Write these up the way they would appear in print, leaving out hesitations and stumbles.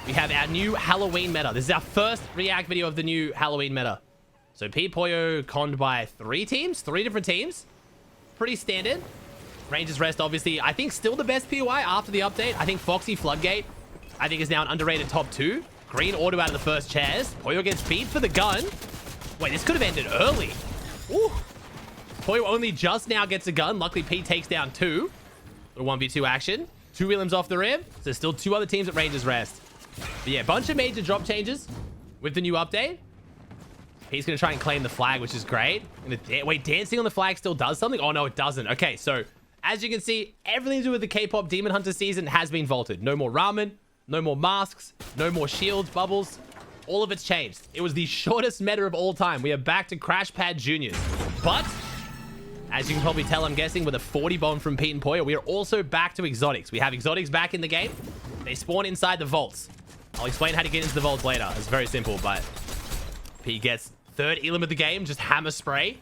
we have our new Halloween meta. This is our first react video of the new Halloween meta. So Pete Pollo conned by 3 different teams. Pretty standard. Rangers Rest, obviously, I think still the best POI after the update. I think Foxy Floodgate, I think, is now an underrated top 2. Green auto out of the first chairs. Pollo gets beat for the gun. Wait, this could have ended early. Ooh. Pollo only just now gets a gun. Luckily, Pete takes down 2. Little 1v2 action. 2 Williams off the rim. So there's still 2 other teams at Rangers Rest. But yeah, bunch of major drop changes with the new update. He's going to try and claim the flag, which is great. Wait, dancing on the flag still does something? Oh, no, it doesn't. Okay, so as you can see, everything to do with the K-pop Demon Hunter season has been vaulted. No more ramen, no more masks, no more shields, bubbles. All of it's changed. It was the shortest meta of all time. We are back to Crash Pad Juniors. But as you can probably tell, I'm guessing, with a 40 bomb from Pete and Pollo, we are also back to exotics. We have exotics back in the game. They spawn inside the vaults. I'll explain how to get into the vaults later. It's very simple, but Pete gets 3rd elim of the game, just hammer spray.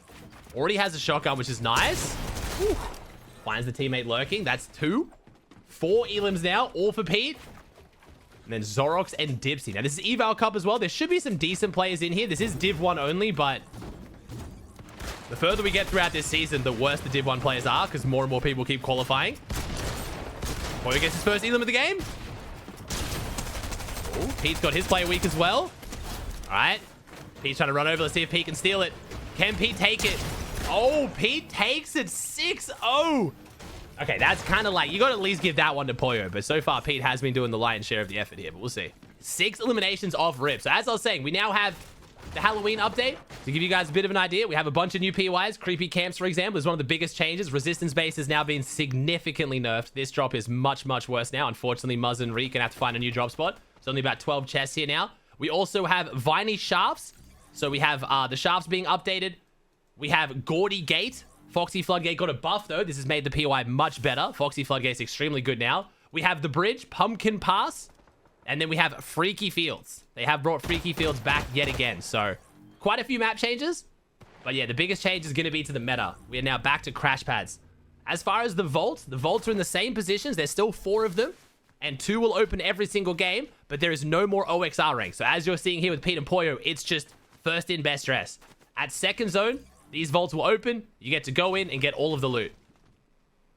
Already has a shotgun, which is nice. Whew. Finds the teammate lurking. That's 2. 4 elims now, all for Pete. And then Zorox and Dipsy. Now, this is Eval Cup as well. There should be some decent players in here. This is Div 1 only, but the further we get throughout this season, the worse the Div 1 players are, because more and more people keep qualifying. Pollo gets his first elim of the game. Ooh, Pete's got his player weak as well. All right. Pete's trying to run over. Let's see if Pete can steal it. Can Pete take it? Oh, Pete takes it 6-0. Okay, that's kind of like, you got to at least give that one to Pollo. But so far, Pete has been doing the lion's share of the effort here. But we'll see. 6 eliminations off rip. So as I was saying, we now have the Halloween update. To give you guys a bit of an idea, we have a bunch of new POIs. Creepy Camps, for example, is one of the biggest changes. Resistance base has now been significantly nerfed. This drop is much, much worse now. Unfortunately, Muzz and Reek going to have to find a new drop spot. It's only about 12 chests here now. We also have Viney Shafts. So we have the shafts being updated. We have Gaudy Gate. Foxy Floodgate got a buff, though. This has made the POI much better. Foxy Floodgate's extremely good now. We have the bridge, Pumpkin Pass. And then we have Freaky Fields. They have brought Freaky Fields back yet again. So quite a few map changes. But yeah, the biggest change is going to be to the meta. We are now back to crash pads. As far as the vaults are in the same positions. There's still 4 of them. And 2 will open every single game. But there is no more OXR rank. So as you're seeing here with Pete and Pollo, it's just first in, best dress. At second zone, these vaults will open. You get to go in and get all of the loot.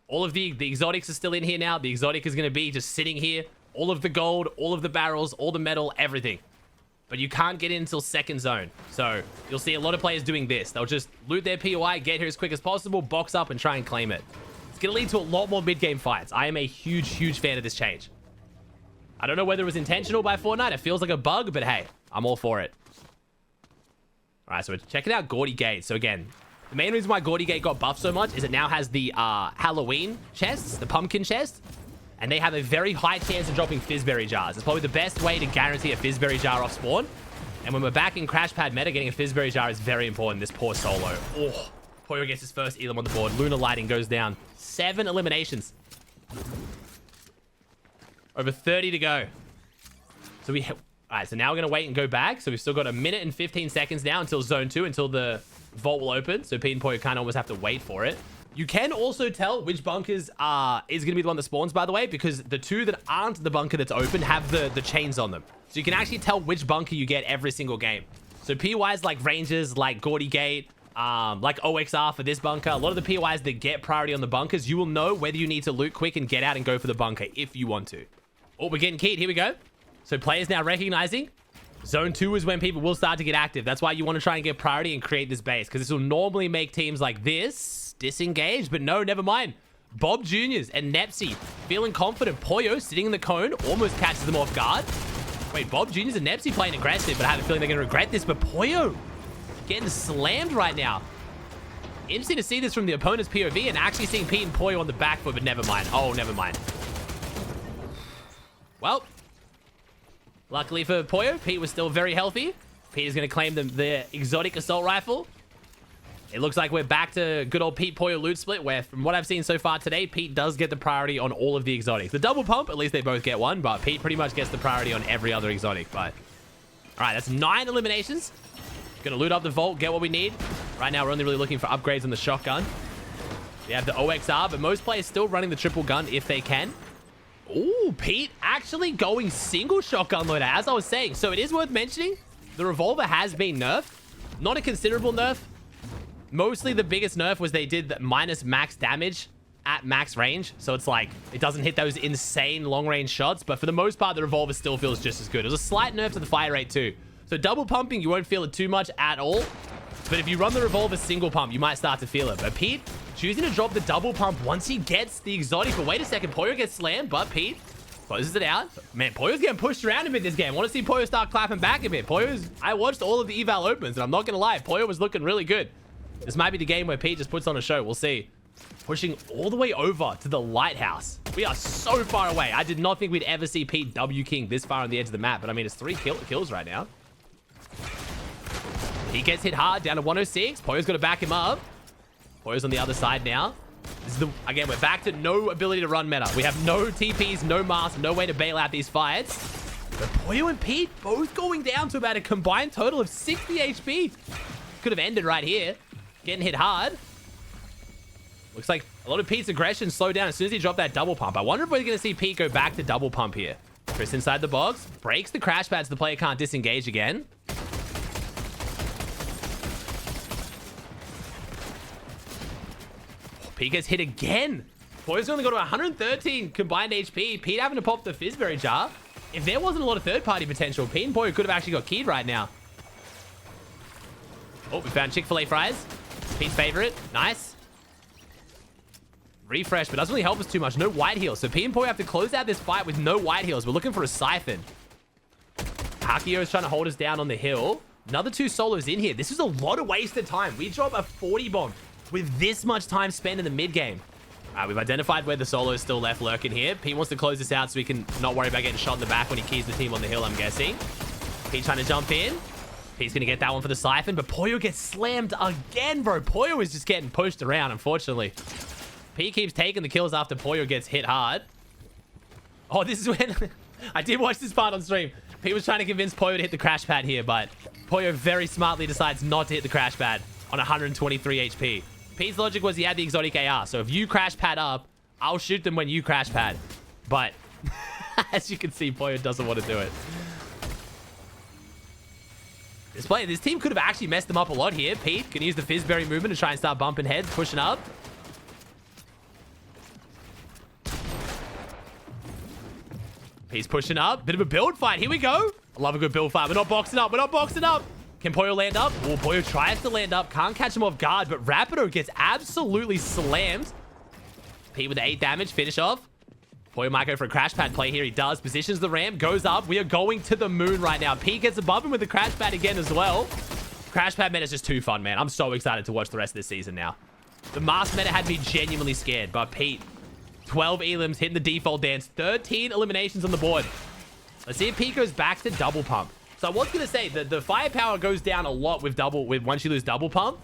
All of the exotics are still in here now. The exotic is going to be just sitting here. All of the gold, all of the barrels, all the metal, everything. But you can't get in until second zone. So you'll see a lot of players doing this. They'll just loot their POI, get here as quick as possible, box up, and try and claim it. It's going to lead to a lot more mid-game fights. I am a huge, huge fan of this change. I don't know whether it was intentional by Fortnite. It feels like a bug, but hey, I'm all for it. All right, so we're checking out Gaudy Gate. So again, the main reason why Gaudy Gate got buffed so much is it now has the Halloween chests, the pumpkin chest, and they have a very high chance of dropping Fizzberry jars. It's probably the best way to guarantee a Fizzberry jar off spawn. And when we're back in Crash Pad meta, getting a Fizzberry jar is very important. This poor solo. Oh, Pollo gets his first elim on the board. Lunar Lighting goes down. 7 eliminations. Over 30 to go. So we... All right, so now we're going to wait and go back. So we've still got 1 minute and 15 seconds now until zone 2, until the vault will open. So Pete and Pollo kind of almost have to wait for it. You can also tell which bunkers is going to be the one that spawns, by the way, because the 2 that aren't the bunker that's open have the chains on them. So you can actually tell which bunker you get every single game. So POIs like Rangers, like Gaudy Gate, like OXR for this bunker, a lot of the POIs that get priority on the bunkers, you will know whether you need to loot quick and get out and go for the bunker if you want to. Oh, we're getting keyed. Here we go. So players now recognizing zone 2 is when people will start to get active. That's why you want to try and get priority and create this base, because this will normally make teams like this disengage. But no, never mind. Bob Juniors and Nepsy feeling confident. Pollo sitting in the cone almost catches them off guard. Wait, Bob Juniors and Nepsy playing aggressive, but I have a feeling they're going to regret this. But Pollo getting slammed right now. Interesting to see this from the opponent's POV and actually seeing Pete and Pollo on the back foot, but never mind. Oh, never mind. Well, luckily for Pollo, Pete was still very healthy. Pete is going to claim the exotic assault rifle. It looks like we're back to good old Pete Pollo loot split, where from what I've seen so far today, Pete does get the priority on all of the exotics. The double pump, at least they both get one, but Pete pretty much gets the priority on every other exotic. But all right, that's 9 eliminations. Gonna loot up the vault, get what we need. Right now, we're only really looking for upgrades on the shotgun. We have the OXR, but most players still running the triple gun if they can. Ooh, Pete actually going single shotgun loader, as I was saying. So it is worth mentioning, the revolver has been nerfed. Not a considerable nerf. Mostly the biggest nerf was they did the minus max damage at max range. So it's like, it doesn't hit those insane long range shots. But for the most part, the revolver still feels just as good. It was a slight nerf to the fire rate too. So double pumping, you won't feel it too much at all. But if you run the revolver single pump, you might start to feel it. But Pete choosing to drop the double pump once he gets the exotic. But wait a second, Pollo gets slammed, but Pete closes it out. Man, Pollo's getting pushed around a bit this game. I want to see Pollo start clapping back a bit. I watched all of the eval opens, and I'm not going to lie, Pollo was looking really good. This might be the game where Pete just puts on a show. We'll see. Pushing all the way over to the lighthouse. We are so far away. I did not think we'd ever see Pete W King this far on the edge of the map. But I mean, it's 3 kills right now. He gets hit hard down to 106. Pollo's got to back him up. Pollo's on the other side now. This is again, we're back to no ability to run meta. We have no TPs, no masks, no way to bail out these fights. But Pollo and Pete both going down to about a combined total of 60 HP. Could have ended right here. Getting hit hard. Looks like a lot of Pete's aggression slowed down as soon as he dropped that double pump. I wonder if we're going to see Pete go back to double pump here. Chris inside the box. Breaks the crash pads. The player can't disengage again. Pete gets hit again. Boys only got to 113 combined HP. Pete having to pop the Fizzberry jar. If there wasn't a lot of third-party potential, Pete and Pollo could have actually got keyed right now. Oh, we found Chick-fil-A fries. Pete's favorite. Nice. Refresh, but doesn't really help us too much. No white heals. So Pete and Pollo have to close out this fight with no white heals. We're looking for a siphon. Hakio is trying to hold us down on the hill. Another 2 solos in here. This is a lot of wasted time. We drop a 40 bomb with this much time spent in the mid game. All right, we've identified where the solo is still left lurking here. Pete wants to close this out so he can not worry about getting shot in the back when he keys the team on the hill, I'm guessing. Pete trying to jump in. Pete's going to get that one for the siphon, but Pollo gets slammed again, bro. Pollo is just getting pushed around, unfortunately. Pete keeps taking the kills after Pollo gets hit hard. Oh, this is when... I did watch this part on stream. Pete was trying to convince Pollo to hit the crash pad here, but Pollo very smartly decides not to hit the crash pad on 123 HP. Pete's logic was he had the exotic AR, so if you crash pad up, I'll shoot them when you crash pad. But as you can see, Pollo doesn't want to do it. This team could have actually messed them up a lot here. Pete can use the Fizzberry movement to try and start bumping heads, pushing up. Pete's pushing up. Bit of a build fight. Here we go. I love a good build fight. We're not boxing up. We're not boxing up. Can Pollo land up? Oh, Pollo tries to land up. Can't catch him off guard, but Rapido gets absolutely slammed. Pete with the 8 damage. Finish off. Pollo might go for a crash pad play here. He does. Positions the ramp. Goes up. We are going to the moon right now. Pete gets above him with the crash pad again as well. Crash pad meta is just too fun, man. I'm so excited to watch the rest of this season now. The mask meta had me genuinely scared, but Pete, 12 elims, hitting the default dance. 13 eliminations on the board. Let's see if Pete goes back to double pump. So I was going to say that the firepower goes down a lot with once you lose double pump.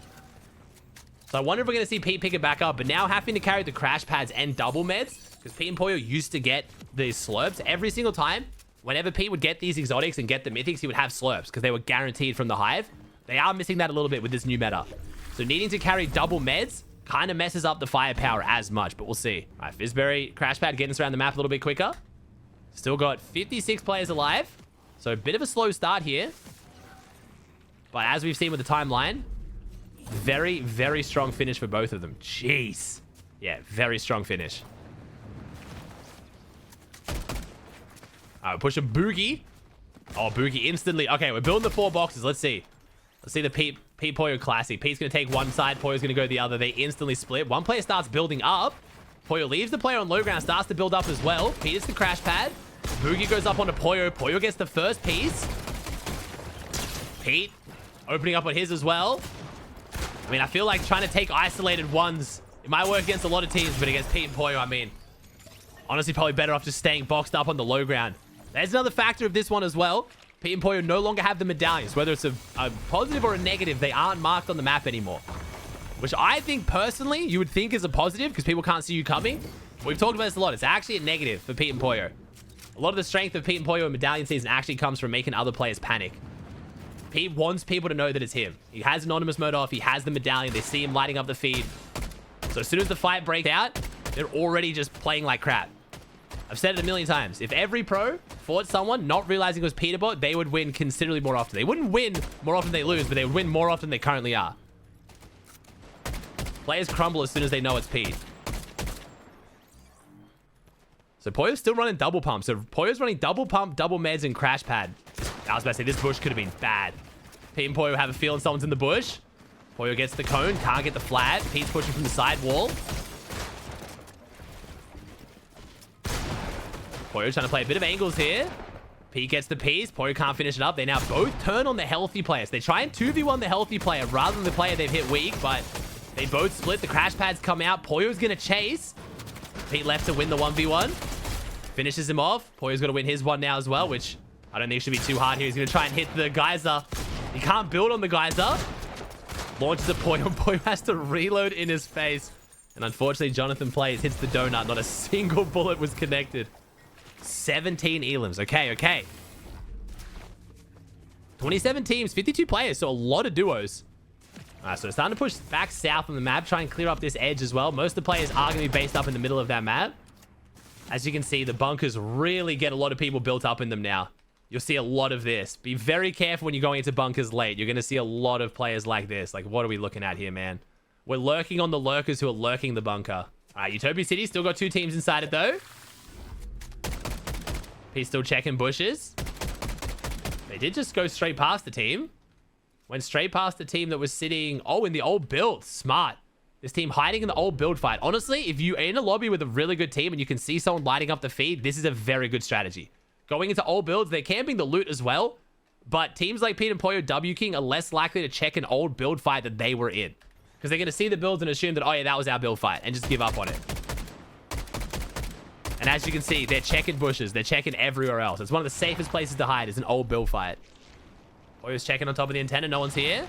So I wonder if we're going to see Pete pick it back up. But now having to carry the crash pads and double meds, because Pete and Pollo used to get these slurps every single time. Whenever Pete would get these exotics and get the mythics, he would have slurps because they were guaranteed from the hive. They are missing that a little bit with this new meta. So needing to carry double meds kind of messes up the firepower as much, but we'll see. All right, Fizzberry crash pad getting us around the map a little bit quicker. Still got 56 players alive. So a bit of a slow start here. But as we've seen with the timeline, very, very strong finish for both of them. Jeez. Yeah, very strong finish. All right, we're pushing Boogie. Oh, Boogie instantly. Okay, we're building the 4 boxes. Let's see. Let's see the Pete Pollo Classic. Pete's going to take one side. Pollo's going to go the other. They instantly split. One player starts building up. Pollo leaves the player on low ground. Starts to build up as well. Pete is the crash pad. Boogie goes up onto Pollo. Pollo gets the first piece. Pete opening up on his as well. I mean, I feel like trying to take isolated ones, it might work against a lot of teams, but against Pete and Pollo, I mean, honestly, probably better off just staying boxed up on the low ground. There's another factor of this one as well. Pete and Pollo no longer have the medallions. Whether it's a positive or a negative, they aren't marked on the map anymore. Which I think, personally, you would think is a positive because people can't see you coming. We've talked about this a lot. It's actually a negative for Pete and Pollo. A lot of the strength of Pete and Pollo in medallion season actually comes from making other players panic. Pete wants people to know that it's him. He has anonymous mode off. He has the medallion. They see him lighting up the feed. So as soon as the fight breaks out, they're already just playing like crap. I've said it a million times. If every pro fought someone not realizing it was Peterbot, they would win considerably more often. They wouldn't win more often they lose, but they would win more often than they currently are. Players crumble as soon as they know it's Pete. So Pollo's still running double pump. So Pollo's running double pump, double meds, and crash pad. I was about to say, this bush could have been bad. Pete and Pollo have a feeling someone's in the bush. Pollo gets the cone, can't get the flat. Pete's pushing from the side wall. Pollo trying to play a bit of angles here. Pete gets the piece. Pollo can't finish it up. They now both turn on the healthy players. They try and 2v1 the healthy player rather than the player they've hit weak, but they both split. The crash pads come out. Pollo's going to chase. Pete left to win the 1v1. Finishes him off. Pollo's going to win his one now as well, which I don't think should be too hard here. He's going to try and hit the geyser. He can't build on the geyser. Launches a Pollo, and Pollo has to reload in his face. And unfortunately, Jonathan plays, hits the donut. Not a single bullet was connected. 17 elims. Okay, okay. 27 teams, 52 players, so a lot of duos. All right, so it's starting to push back south on the map, try and clear up this edge as well. Most of the players are going to be based up in the middle of that map. As you can see, the bunkers really get a lot of people built up in them now. You'll see a lot of this. Be very careful when you're going into bunkers late. You're going to see a lot of players like this. Like, what are we looking at here, man? We're lurking on the lurkers who are lurking the bunker. All right, Utopia City still got 2 teams inside it, though. He's still checking bushes. They did just go straight past the team. Went straight past the team that was sitting... Oh, in the old build. Smart. This team hiding in the old build fight. Honestly, if you're in a lobby with a really good team and you can see someone lighting up the feed, this is a very good strategy. Going into old builds, they're camping the loot as well. But teams like Pete and Pollo, W King are less likely to check an old build fight that they were in. Because they're going to see the builds and assume that, oh yeah, that was our build fight. And just give up on it. And as you can see, they're checking bushes. They're checking everywhere else. It's one of the safest places to hide is an old build fight. Pollo's checking on top of the antenna. No one's here.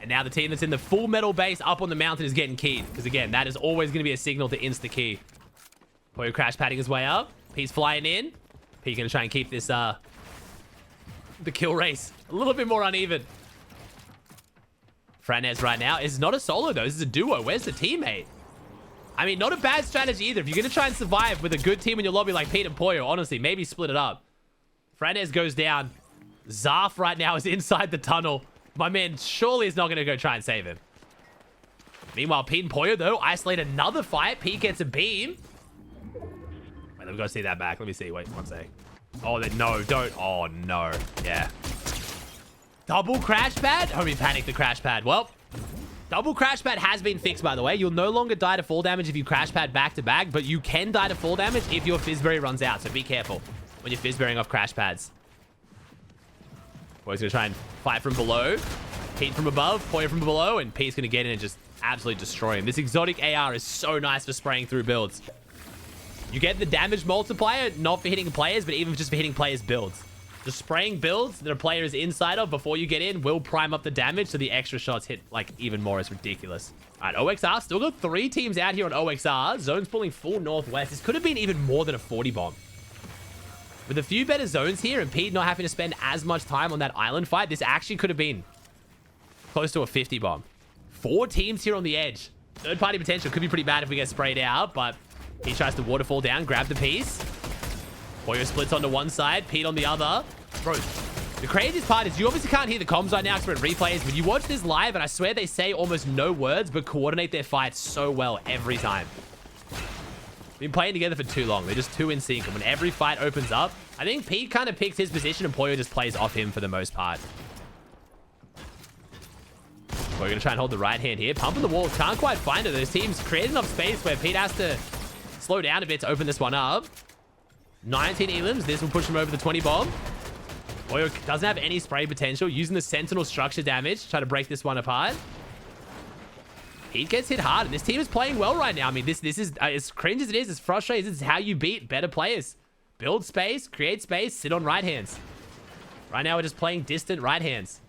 And now the team that's in the full metal base up on the mountain is getting keyed. Because again, that is always going to be a signal to insta-key. Pollo crash padding his way up. Pete's flying in. Pete going to try and keep this, the kill race a little bit more uneven. Franez right now is not a solo though. This is a duo. Where's the teammate? I mean, not a bad strategy either. If you're going to try and survive with a good team in your lobby like Pete and Pollo, honestly, maybe split it up. Franez goes down. Zarf right now is inside the tunnel. My man surely is not going to go try and save him. Meanwhile, Pete and Pollo, though, isolate another fight. Pete gets a beam. Wait, let me go see that back. Let me see. Wait, one sec. Oh, no, don't. Oh, no. Yeah. Double crash pad? Homie panicked the crash pad. Well, double crash pad has been fixed, by the way. You'll no longer die to fall damage if you crash pad back to back, but you can die to fall damage if your fizzberry runs out. So be careful when you're fizzberrying off crash pads. Pollo's going to try and fight from below. Pete from above, Pollo from below, and Pete's going to get in and just absolutely destroy him. This exotic AR is so nice for spraying through builds. You get the damage multiplier, not for hitting players, but even just for hitting players' builds. Just spraying builds that a player is inside of before you get in will prime up the damage, so the extra shots hit like even more. It's ridiculous. All right, OXR still got 3 teams out here on OXR. Zone's pulling full northwest. This could have been even more than a 40 bomb. With a few better zones here and Pete not having to spend as much time on that island fight, this actually could have been close to a 50 bomb. 4 teams here on the edge. Third party potential could be pretty bad if we get sprayed out, but he tries to waterfall down, grab the piece. Pollo splits onto one side, Pete on the other. Bro, the craziest part is you obviously can't hear the comms right now because we're in replays, but you watch this live and I swear they say almost no words, but coordinate their fights so well every time. Been playing together for too long. They're just too in sync. And when every fight opens up, I think Pete kind of picks his position and Pollo just plays off him for the most part. We're going to try and hold the right hand here. Pumping the wall. Can't quite find it. Those teams create enough space where Pete has to slow down a bit to open this one up. 19 elims. This will push him over the 20 bomb. Pollo doesn't have any spray potential. Using the sentinel structure damage to try to break this one apart. Pete gets hit hard, and this team is playing well right now. I mean, this is as cringe as it is, as frustrating as it's how you beat better players. Build space, create space, sit on right hands. Right now, we're just playing distant right hands.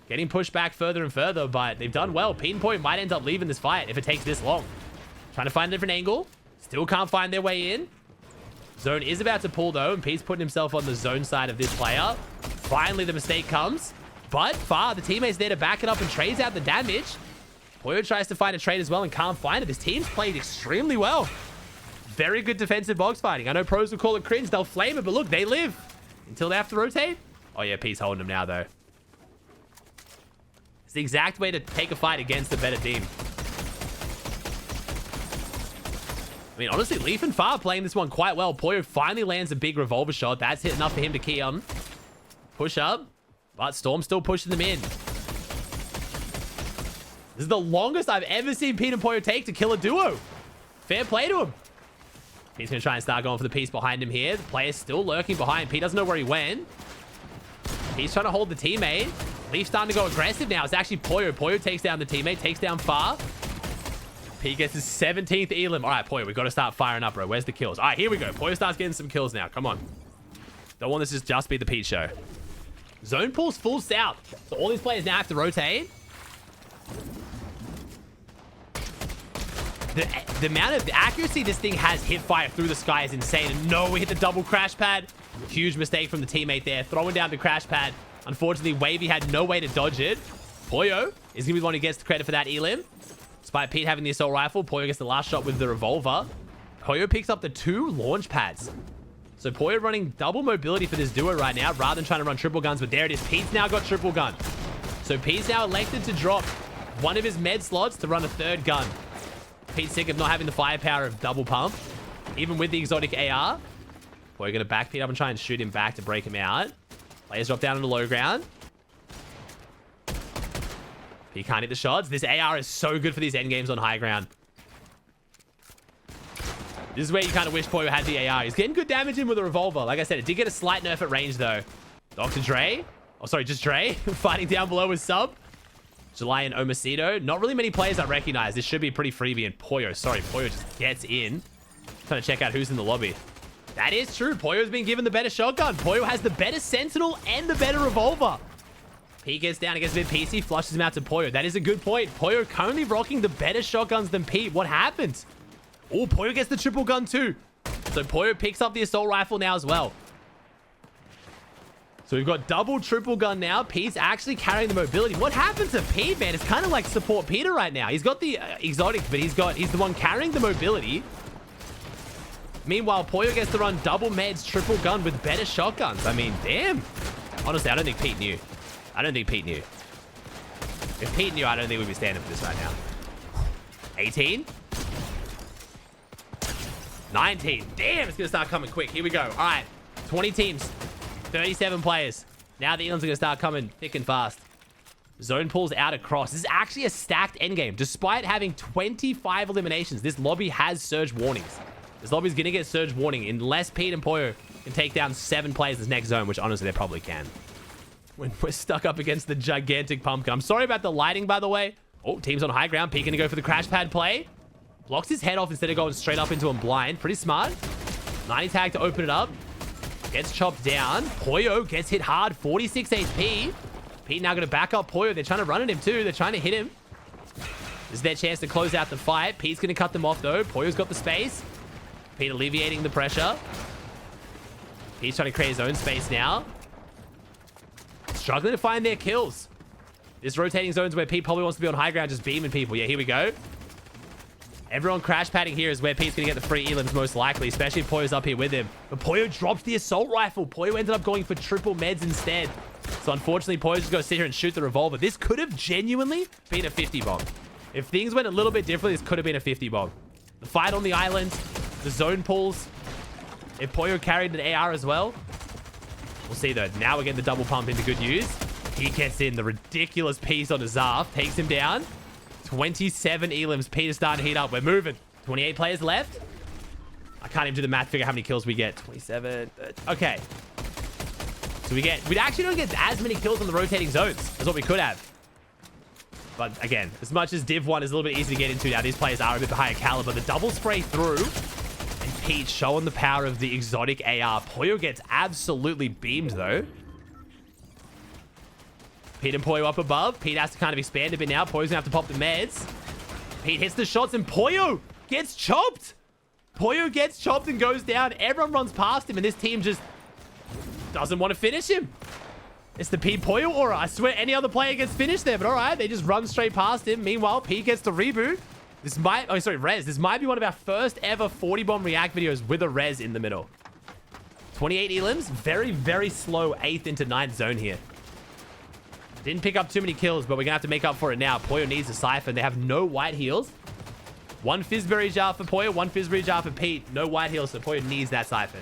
Getting pushed back further and further, but they've done well. Pete and Pollo might end up leaving this fight if it takes this long. Trying to find a different angle. Still can't find their way in. Zone is about to pull, though, and Pete's putting himself on the zone side of this player. Finally, the mistake comes. But far, the teammate's there to back it up and trades out the damage. Pollo tries to find a trade as well and can't find it. This team's played extremely well. Very good defensive box fighting. I know pros will call it cringe. They'll flame it, but look, they live until they have to rotate. Oh, yeah, Pete's holding him now, though. It's the exact way to take a fight against a better team. I mean, honestly, Leaf and Far playing this one quite well. Pollo finally lands a big revolver shot. That's hit enough for him to key on. Push up, but Storm still pushing them in. This is the longest I've ever seen Pete and Pollo take to kill a duo. Fair play to him. He's going to try and start going for the piece behind him here. The player's still lurking behind. Pete doesn't know where he went. He's trying to hold the teammate. Leaf's starting to go aggressive now. It's actually Pollo. Pollo takes down the teammate, takes down Far. Pete gets his 17th elim. All right, Pollo, we've got to start firing up, bro. Where's the kills? All right, here we go. Pollo starts getting some kills now. Come on. Don't want this to just be the Pete show. Zone pulls full south. So all these players now have to rotate. The amount of accuracy this thing has hit fire through the sky is insane. And no, we hit the double crash pad. Huge mistake from the teammate there. Throwing down the crash pad. Unfortunately, Wavy had no way to dodge it. Pollo is going to be the one who gets the credit for that elim. Despite Pete having the assault rifle, Pollo gets the last shot with the revolver. Pollo picks up the 2 launch pads. So Pollo running double mobility for this duo right now rather than trying to run triple guns. But there it is. Pete's now got triple gun. So Pete's now elected to drop one of his med slots to run a 3rd gun. Pete's sick of not having the firepower of double pump, even with the exotic AR. We're going to back Pete up and try and shoot him back to break him out. Players drop down on the low ground. He can't hit the shots. This AR is so good for these end games on high ground. This is where you kind of wish Pollo had the AR. He's getting good damage in with a revolver. Like I said, it did get a slight nerf at range, though. Dr. Dre. Oh, sorry, just Dre. Fighting down below with sub. July and Omacito. Not really many players I recognize. This should be pretty freebie. And Pollo, sorry, Pollo just gets in. Trying to check out who's in the lobby. That is true. Pollo's been given the better shotgun. Pollo has the better sentinel and the better revolver. He gets down, gets a bit PC, flushes him out to Pollo. That is a good point. Pollo currently rocking the better shotguns than Pete. What happened? Oh, Pollo gets the triple gun too. So Pollo picks up the assault rifle now as well. So we've got double triple gun now. Pete's actually carrying the mobility. What happened to Pete, man? It's kind of like support Peter right now. He's got the exotic, but he's the one carrying the mobility. Meanwhile, Pollo gets to run double meds, triple gun with better shotguns. I mean, damn. Honestly, I don't think Pete knew. I don't think Pete knew. If Pete knew, I don't think we'd be standing for this right now. 18. 19. Damn, it's going to start coming quick. Here we go. All right. 20 teams. 37 players. Now the elims are going to start coming thick and fast. Zone pulls out across. This is actually a stacked endgame. Despite having 25 eliminations, this lobby has surge warnings. This lobby's going to get surge warning unless Pete and Pollo can take down 7 players this next zone, which honestly they probably can. When we're stuck up against the gigantic pumpkin. I'm sorry about the lighting, by the way. Oh, team's on high ground. Pete going to go for the crash pad play. Blocks his head off instead of going straight up into him blind. Pretty smart. 90 tag to open it up. Gets chopped down. Pollo gets hit hard. 46 HP. Pete now going to back up Pollo. They're trying to run at him too. They're trying to hit him. This is their chance to close out the fight. Pete's going to cut them off though. Pollo's got the space. Pete alleviating the pressure. Pete's trying to create his own space now. Struggling to find their kills. This rotating zone's where Pete probably wants to be on high ground, just beaming people. Yeah, here we go. Everyone crash padding here is where Pete's going to get the free elims most likely, especially if Pollo's up here with him. But Pollo drops the assault rifle. Pollo ended up going for triple meds instead. So unfortunately, Pollo's just going to sit here and shoot the revolver. This could have genuinely been a 50 bomb. If things went a little bit differently, this could have been a 50 bomb. The fight on the island, the zone pulls. If Pollo carried an AR as well, we'll see though. Now we're getting the double pump into good use. He gets in the ridiculous piece on Azaf, takes him down. 27 elims. Peter's starting to heat up. We're moving. 28 players left. I can't even do the math, figure how many kills we get. 27. Okay. So we actually don't get as many kills on the rotating zones as what we could have. But again, as much as Div 1 is a little bit easy to get into now, these players are a bit higher caliber. The double spray through. And Pete showing the power of the exotic AR. Pollo gets absolutely beamed though. Pete and Pollo up above. Pete has to kind of expand a bit now. Pollo's gonna have to pop the meds. Pete hits the shots and Pollo gets chopped. Pollo gets chopped and goes down. Everyone runs past him and this team just doesn't want to finish him. It's the Pete Pollo aura. I swear any other player gets finished there, but all right. They just run straight past him. Meanwhile, Pete gets the reboot. This might... Oh, sorry, res. This might be one of our first ever 40 bomb react videos with a res in the middle. 28 elims. Very, very slow 8th into 9th zone here. Didn't pick up too many kills, but we're going to have to make up for it now. Pollo needs a siphon. They have no white heals. One Fizzberry jar for Pollo, one Fizzberry jar for Pete. No white heals, so Pollo needs that siphon.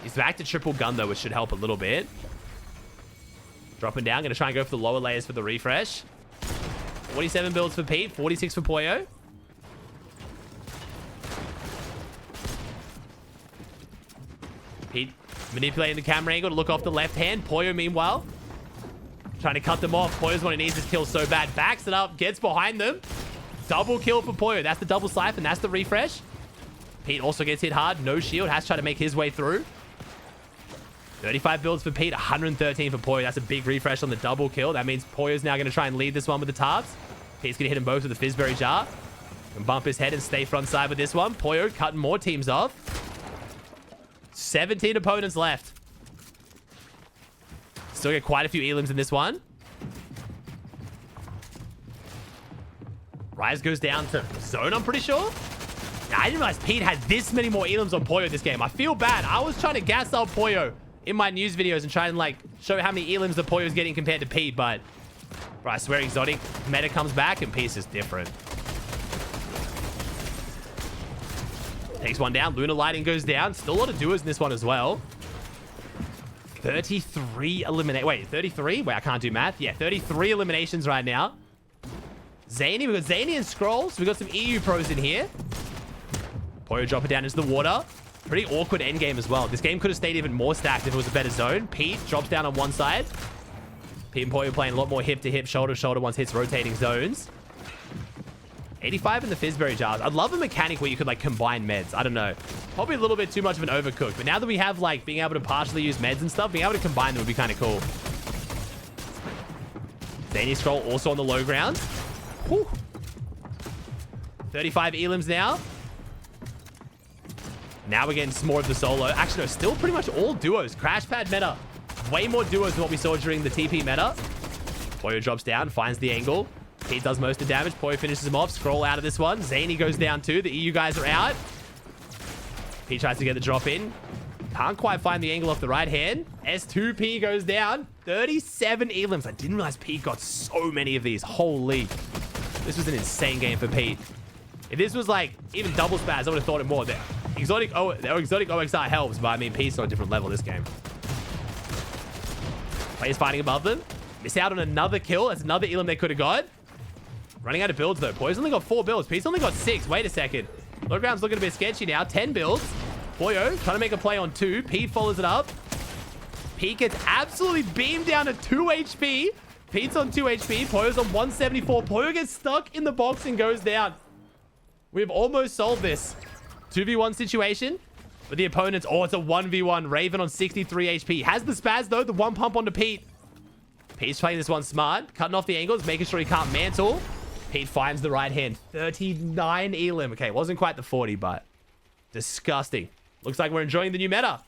He's back to triple gun, though, which should help a little bit. Dropping down. Going to try and go for the lower layers for the refresh. 47 builds for Pete, 46 for Pollo. Pete manipulating the camera angle to look off the left hand. Pollo, meanwhile, trying to cut them off. Pollo's one who needs this kill so bad. Backs it up, gets behind them. Double kill for Pollo. That's the double siphon. That's the refresh. Pete also gets hit hard. No shield. Has to try to make his way through. 35 builds for Pete. 113 for Pollo. That's a big refresh on the double kill. That means Pollo's now going to try and lead this one with the tarps. Pete's going to hit them both with the Fizzberry jar. And bump his head and stay front side with this one. Pollo cutting more teams off. 17 opponents left. Still get quite a few elims in this one. Rise goes down to zone, I'm pretty sure. I didn't realize Pete had this many more elims on Pollo this game. I feel bad. I was trying to gas up Pollo in my news videos and try and like show how many elims the Pollo is getting compared to Pete, but bro, I swear exotic meta comes back and Pete's is different. Takes one down. Lunar Lighting goes down. Still a lot of duos in this one as well. 33 eliminate. Wait, 33? Wait, I can't do math. Yeah, 33 eliminations right now. Zany. We've got Zany and Scrolls. We've got some EU pros in here. Pollo drop it down into the water. Pretty awkward end game as well. This game could have stayed even more stacked if it was a better zone. Pete drops down on one side. Pete and Pollo playing a lot more hip to hip, shoulder to shoulder once hits rotating zones. 85 in the Fizzberry jars. I'd love a mechanic where you could like combine meds. I don't know. Probably a little bit too much of an overcook. But now that we have like being able to partially use meds and stuff, being able to combine them would be kind of cool. Zany Scroll also on the low ground. Whew. 35 elims now. Now we're getting some more of the solo. Actually, no, still pretty much all duos. Crash pad meta. Way more duos than what we saw during the TP meta. Pollo drops down, finds the angle. Pete does most of the damage. Pollo finishes him off. Scroll out of this one. Zany goes down too. The EU guys are out. Pete tries to get the drop in. Can't quite find the angle off the right hand. S2P goes down. 37 elims. I didn't realize Pete got so many of these. Holy. This was an insane game for Pete. If this was like even double spaz, I would have thought it more. The exotic OXR helps, but I mean, Pete's on a different level this game. Players fighting above them. Miss out on another kill. That's another elim they could have got. Running out of builds though. Pollo's only got 4 builds. Pete's only got 6. Wait a second. Low ground's looking a bit sketchy now. 10 builds. Pollo trying to make a play on 2. Pete follows it up. Pete gets absolutely beamed down to 2 HP. Pete's on 2 HP. Pollo's on 174. Pollo gets stuck in the box and goes down. We've almost solved this 2v1 situation. But the opponents... Oh, it's a 1v1. Raven on 63 HP. Has the spaz though. The one pump onto Pete. Pete's playing this one smart. Cutting off the angles. Making sure he can't mantle. Pete finds the right hand. 39 elim. Okay, wasn't quite the 40, but disgusting. Looks like we're enjoying the new meta.